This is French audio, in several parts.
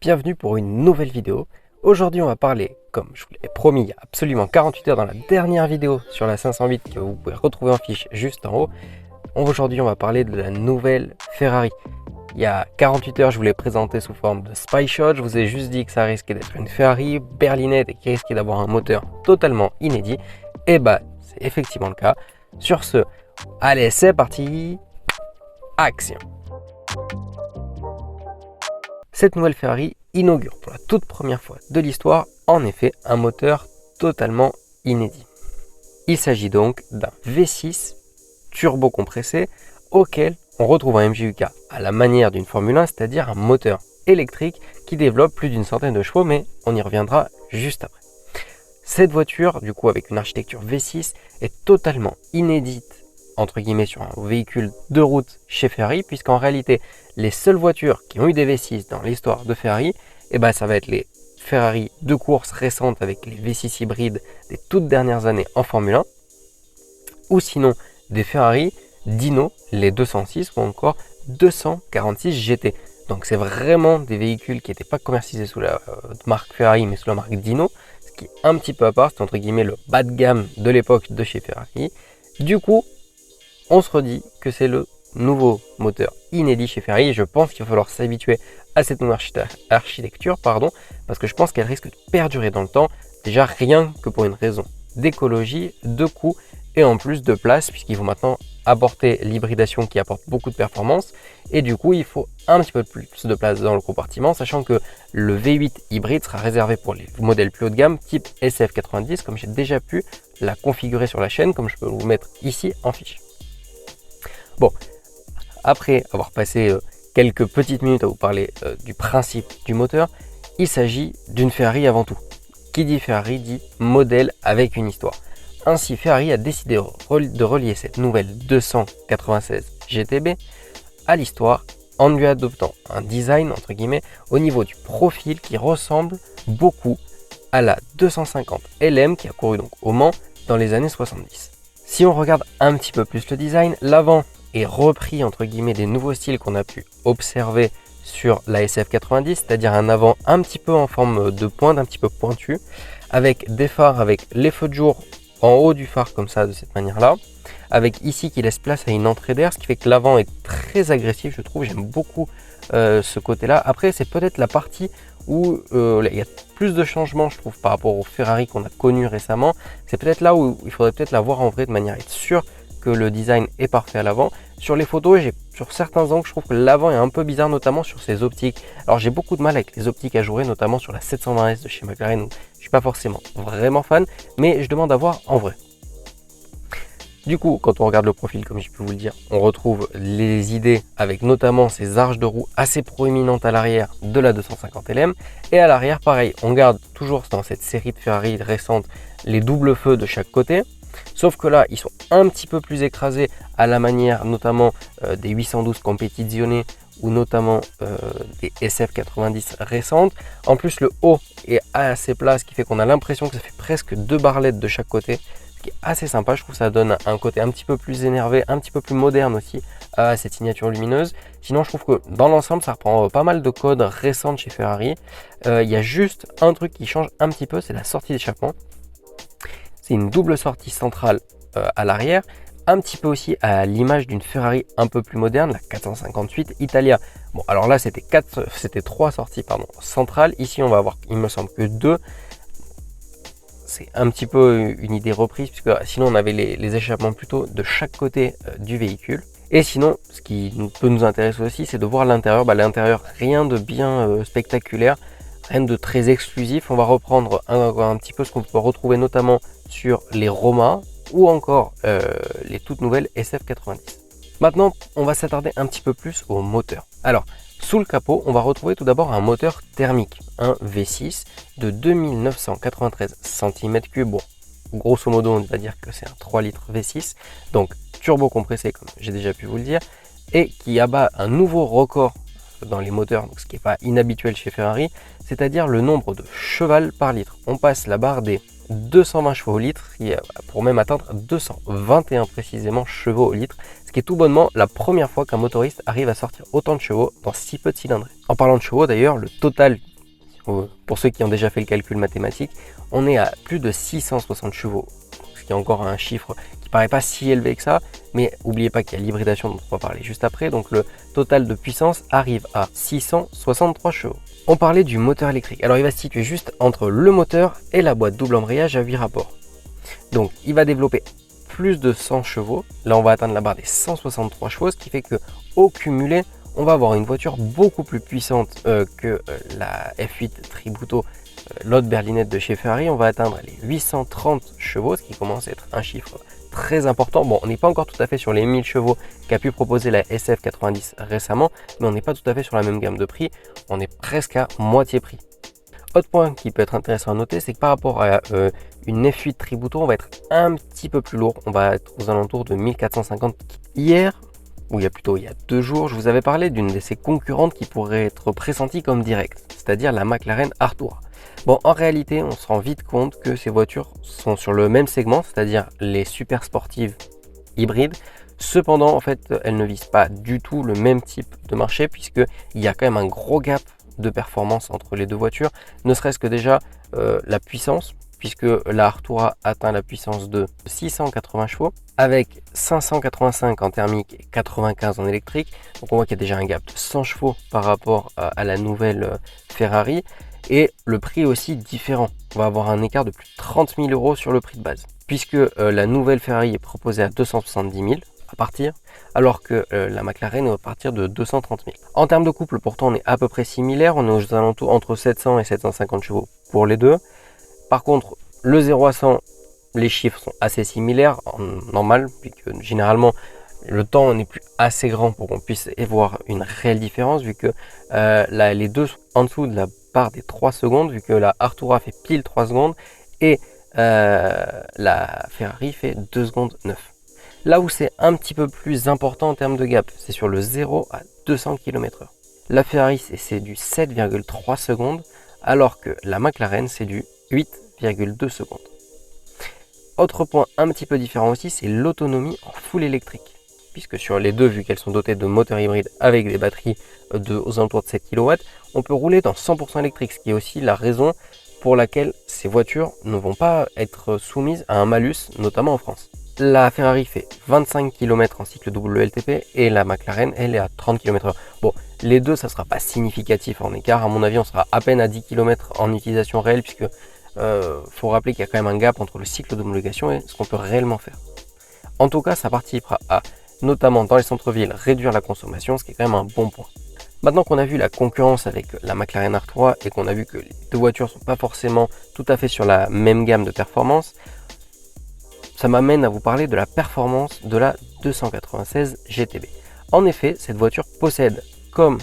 bienvenue pour une nouvelle vidéo. Aujourd'hui on va parler, comme je vous l'ai promis il y a absolument 48 heures dans la dernière vidéo sur la 508 que vous pouvez retrouver en fiche juste en haut. Aujourd'hui on va parler de la nouvelle Ferrari. Il y a 48 heures je vous l'ai présenté sous forme de spy shot, je vous ai juste dit que ça risquait d'être une Ferrari berlinette et qui risquait d'avoir un moteur totalement inédit. Et bah c'est effectivement le cas. Sur ce, allez c'est parti, action! Cette nouvelle Ferrari inaugure pour la toute première fois de l'histoire, en effet, un moteur totalement inédit. Il s'agit donc d'un V6 turbo compressé auquel on retrouve un MGU-K à la manière d'une Formule 1, c'est-à-dire un moteur électrique qui développe plus d'une centaine de chevaux, mais on y reviendra juste après. Cette voiture, du coup, avec une architecture V6, est totalement inédite entre guillemets sur un véhicule de route chez Ferrari, puisqu'en réalité les seules voitures qui ont eu des V6 dans l'histoire de Ferrari, ça va être les Ferrari de course récentes avec les V6 hybrides des toutes dernières années en Formule 1, ou sinon des Ferrari Dino, les 206 ou encore 246 GT. Donc c'est vraiment des véhicules qui n'étaient pas commercialisés sous la marque Ferrari mais sous la marque Dino, ce qui est un petit peu à part, c'est entre guillemets le bas de gamme de l'époque de chez Ferrari. Du coup, on se redit que c'est le nouveau moteur inédit chez Ferrari et je pense qu'il va falloir s'habituer à cette nouvelle architecture, parce que je pense qu'elle risque de perdurer dans le temps, déjà rien que pour une raison d'écologie, de coût et en plus de place, puisqu'il faut maintenant apporter l'hybridation qui apporte beaucoup de performance et du coup il faut un petit peu plus de place dans le compartiment, sachant que le V8 hybride sera réservé pour les modèles plus haut de gamme type SF90, comme j'ai déjà pu la configurer sur la chaîne, comme je peux vous mettre ici en fiche. Bon, après avoir passé quelques petites minutes à vous parler du principe du moteur, il s'agit d'une Ferrari avant tout. Qui dit Ferrari dit modèle avec une histoire. Ainsi, Ferrari a décidé de relier cette nouvelle 296 GTB à l'histoire en lui adoptant un design entre guillemets au niveau du profil qui ressemble beaucoup à la 250 LM qui a couru donc au Mans dans les années 70. Si on regarde un petit peu plus le design, l'avant est repris entre guillemets des nouveaux styles qu'on a pu observer sur la SF90, c'est-à-dire un avant un petit peu en forme de pointe, un petit peu pointu, avec des phares avec les feux de jour en haut du phare comme ça, de cette manière-là, avec ici qui laisse place à une entrée d'air, ce qui fait que l'avant est très agressif, je trouve, j'aime beaucoup ce côté-là. Après, c'est peut-être la partie où il y a plus de changements, je trouve, par rapport au Ferrari qu'on a connu récemment. C'est peut-être là où il faudrait peut-être la voir en vrai de manière à être sûr que le design est parfait à l'avant. Sur les photos, sur certains angles, je trouve que l'avant est un peu bizarre, notamment sur ses optiques. Alors j'ai beaucoup de mal avec les optiques ajourées, notamment sur la 720S de chez McLaren, où je suis pas forcément vraiment fan, mais je demande à voir en vrai. Du coup, quand on regarde le profil, comme j'ai pu vous le dire, on retrouve les idées avec notamment ces arches de roue assez proéminentes à l'arrière de la 250 LM. Et à l'arrière, pareil, on garde toujours dans cette série de Ferrari récentes les doubles feux de chaque côté. Sauf que là, ils sont un petit peu plus écrasés à la manière notamment des 812 Competizione ou notamment des SF90 récentes. En plus, le haut est assez plat, ce qui fait qu'on a l'impression que ça fait presque deux barlettes de chaque côté. Ce qui est assez sympa, je trouve que ça donne un côté un petit peu plus énervé, un petit peu plus moderne aussi à cette signature lumineuse. Sinon, je trouve que dans l'ensemble, ça reprend pas mal de codes récents chez Ferrari. Il y a juste un truc qui change un petit peu, c'est la sortie d'échappement. C'est une double sortie centrale à l'arrière, un petit peu aussi à l'image d'une Ferrari un peu plus moderne, la 458 Italia. Bon, alors là, c'était trois sorties centrales. Ici, on va avoir, il me semble, que deux. C'est un petit peu une idée reprise, puisque sinon, on avait les échappements plutôt de chaque côté du véhicule. Et sinon, ce qui peut nous intéresser aussi, c'est de voir l'intérieur. L'intérieur, rien de bien spectaculaire. Rien de très exclusif, on va reprendre un petit peu ce qu'on peut retrouver notamment sur les Roma ou encore les toutes nouvelles SF90. Maintenant, on va s'attarder un petit peu plus au moteur. Alors, sous le capot, on va retrouver tout d'abord un moteur thermique, un V6 de 2993 cm3. Bon, grosso modo, on va dire que c'est un 3 litres V6, donc turbo compressé comme j'ai déjà pu vous le dire, et qui abat un nouveau record dans les moteurs, donc ce qui n'est pas inhabituel chez Ferrari, c'est-à-dire le nombre de cheval par litre. On passe la barre des 220 chevaux au litre, pour même atteindre 221 précisément chevaux au litre, ce qui est tout bonnement la première fois qu'un motoriste arrive à sortir autant de chevaux dans si peu de cylindrées. En parlant de chevaux d'ailleurs, le total pour ceux qui ont déjà fait le calcul mathématique, on est à plus de 660 chevaux, ce qui est encore un chiffre qui paraît pas si élevé que ça, mais n'oubliez pas qu'il y a l'hybridation dont on va parler juste après, donc le total de puissance arrive à 663 chevaux. On parlait du moteur électrique, alors il va se situer juste entre le moteur et la boîte double embrayage à 8 rapports. Donc il va développer plus de 100 chevaux, là on va atteindre la barre des 163 chevaux, ce qui fait que au cumulé, on va avoir une voiture beaucoup plus puissante que la F8 Tributo, l'autre berlinette de chez Ferrari. On va atteindre les 830 chevaux, ce qui commence à être un chiffre très important. Bon, on n'est pas encore tout à fait sur les 1000 chevaux qu'a pu proposer la SF90 récemment, mais on n'est pas tout à fait sur la même gamme de prix. On est presque à moitié prix. Autre point qui peut être intéressant à noter, c'est que par rapport à une F8 Tributo, on va être un petit peu plus lourd. On va être aux alentours de 1450 hier. Il y a 2 jours, je vous avais parlé d'une de ses concurrentes qui pourrait être pressentie comme directe, c'est-à-dire la McLaren Artura. Bon, en réalité, on se rend vite compte que ces voitures sont sur le même segment, c'est-à-dire les super sportives hybrides. Cependant, en fait, elles ne visent pas du tout le même type de marché, puisqu'il y a quand même un gros gap de performance entre les deux voitures, ne serait-ce que déjà la puissance, puisque la Artura atteint la puissance de 680 chevaux avec 585 en thermique et 95 en électrique. Donc on voit qu'il y a déjà un gap de 100 chevaux par rapport à la nouvelle Ferrari, et le prix est aussi différent. On va avoir un écart de plus de 30 000 euros sur le prix de base, puisque la nouvelle Ferrari est proposée à 270 000 à partir, alors que la McLaren est à partir de 230 000. En termes de couple, pourtant, on est à peu près similaire. On est aux alentours entre 700 et 750 chevaux pour les deux. Par contre, le 0 à 100, les chiffres sont assez similaires, en normal, puisque généralement, le temps n'est plus assez grand pour qu'on puisse voir une réelle différence, vu que les deux sont en dessous de la barre des 3 secondes, vu que la Artura fait pile 3 secondes, et la Ferrari fait 2 secondes 9. Là où c'est un petit peu plus important en termes de gap, c'est sur le 0 à 200 km/h. La Ferrari, c'est du 7,3 secondes, alors que la McLaren, c'est du 8,2 secondes. Autre point un petit peu différent aussi, c'est l'autonomie en full électrique. Puisque sur les deux, vu qu'elles sont dotées de moteurs hybrides avec des batteries aux alentours de 7 kW, on peut rouler dans 100% électrique, ce qui est aussi la raison pour laquelle ces voitures ne vont pas être soumises à un malus, notamment en France. La Ferrari fait 25 km en cycle WLTP et la McLaren, elle est à 30 km/h. Bon, les deux, ça ne sera pas significatif en écart. À mon avis, on sera à peine à 10 km en utilisation réelle, puisque faut rappeler qu'il y a quand même un gap entre le cycle d'homologation et ce qu'on peut réellement faire. En tout cas, ça participera à, notamment dans les centres-villes, réduire la consommation, ce qui est quand même un bon point. Maintenant qu'on a vu la concurrence avec la McLaren R3 et qu'on a vu que les deux voitures ne sont pas forcément tout à fait sur la même gamme de performance, ça m'amène à vous parler de la performance de la 296 GTB. En effet, cette voiture possède, comme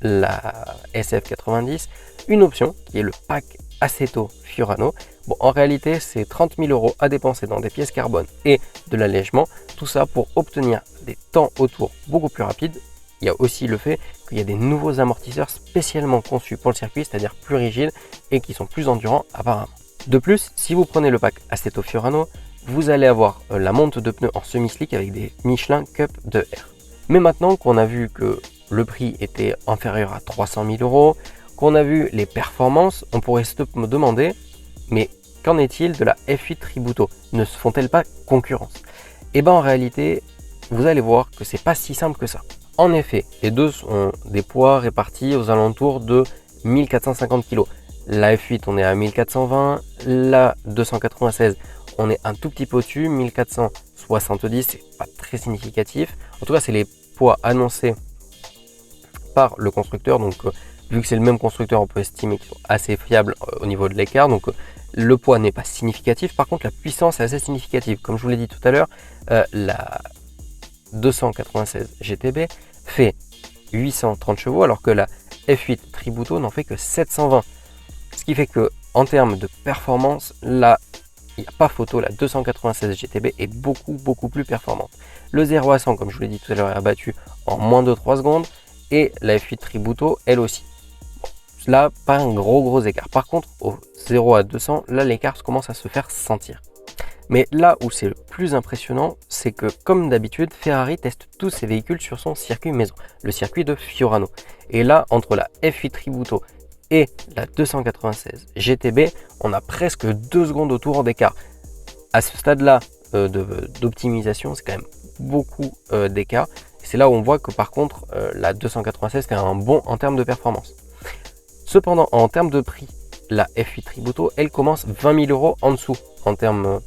la SF90, une option qui est le pack Assetto Fiorano. Bon, en réalité, c'est 30 000 euros à dépenser dans des pièces carbone et de l'allègement. Tout ça pour obtenir des temps autour beaucoup plus rapides. Il y a aussi le fait qu'il y a des nouveaux amortisseurs spécialement conçus pour le circuit, c'est-à-dire plus rigides et qui sont plus endurants apparemment. De plus, si vous prenez le pack Assetto Fiorano, vous allez avoir la monte de pneus en semi-slick avec des Michelin Cup 2R. Mais maintenant qu'on a vu que le prix était inférieur à 300 000 euros, qu'on a vu les performances, on pourrait se demander, mais qu'en est-il de la F8 Tributo? Ne se font-elles pas concurrence? Et bien en réalité, vous allez voir que c'est pas si simple que ça. En effet, les deux ont des poids répartis aux alentours de 1450 kg. La F8, on est à 1420, la 296, on est un tout petit peu au-dessus, 1470, c'est pas très significatif. En tout cas, c'est les poids annoncés par le constructeur. Donc, vu que c'est le même constructeur, on peut estimer qu'ils sont assez fiables au niveau de l'écart. Donc, le poids n'est pas significatif. Par contre, la puissance est assez significative. Comme je vous l'ai dit tout à l'heure, la 296 GTB fait 830 chevaux, alors que la F8 Tributo n'en fait que 720. Ce qui fait que, en termes de performance, là, il n'y a pas photo, la 296 GTB est beaucoup plus performante. Le 0 à 100, comme je vous l'ai dit tout à l'heure, est abattu en moins de 3 secondes, et la F8 Tributo, elle aussi. Bon, là, pas un gros écart. Par contre, au 0 à 200, là, l'écart commence à se faire sentir. Mais là où c'est le plus impressionnant, c'est que, comme d'habitude, Ferrari teste tous ses véhicules sur son circuit maison, le circuit de Fiorano. Et là, entre la F8 Tributo et la 296 GTB, on a presque 2 secondes autour d'écart. À ce stade-là d'optimisation, c'est quand même beaucoup d'écart. C'est là où on voit que par contre, la 296 fait un bond en termes de performance. Cependant, en termes de prix, la F8 Tributo, elle commence 20 000 € en dessous en termes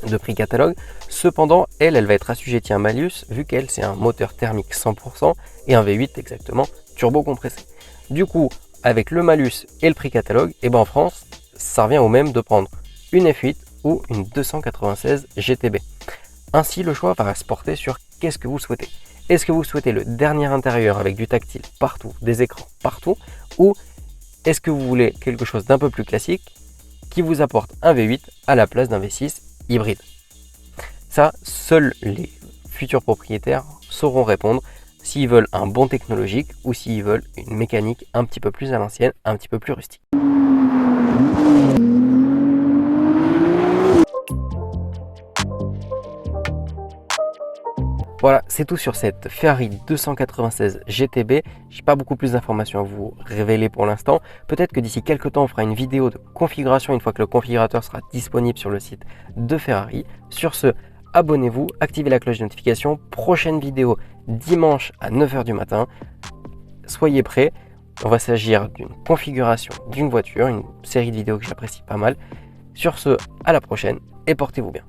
de prix catalogue. Cependant, elle va être assujettie à un malus, vu qu'elle, c'est un moteur thermique 100% et un V8 exactement turbo compressé. Du coup, avec le malus et le prix catalogue, et ben en France, ça revient au même de prendre une F8 ou une 296 GTB. Ainsi, le choix va se porter sur qu'est-ce que vous souhaitez. Est-ce que vous souhaitez le dernier intérieur avec du tactile partout, des écrans partout, ou est-ce que vous voulez quelque chose d'un peu plus classique qui vous apporte un V8 à la place d'un V6 hybride? Ça, seuls les futurs propriétaires sauront répondre s'ils veulent un bon technologique ou s'ils veulent une mécanique un petit peu plus à l'ancienne, un petit peu plus rustique. Voilà, c'est tout sur cette Ferrari 296 GTB. J'ai pas beaucoup plus d'informations à vous révéler pour l'instant. Peut-être que d'ici quelques temps, on fera une vidéo de configuration une fois que le configurateur sera disponible sur le site de Ferrari. Sur ce, abonnez-vous, activez la cloche de notification. Prochaine vidéo dimanche à 9 h du matin. Soyez prêts. On va s'agir d'une configuration d'une voiture, une série de vidéos que j'apprécie pas mal. Sur ce, à la prochaine et portez-vous bien.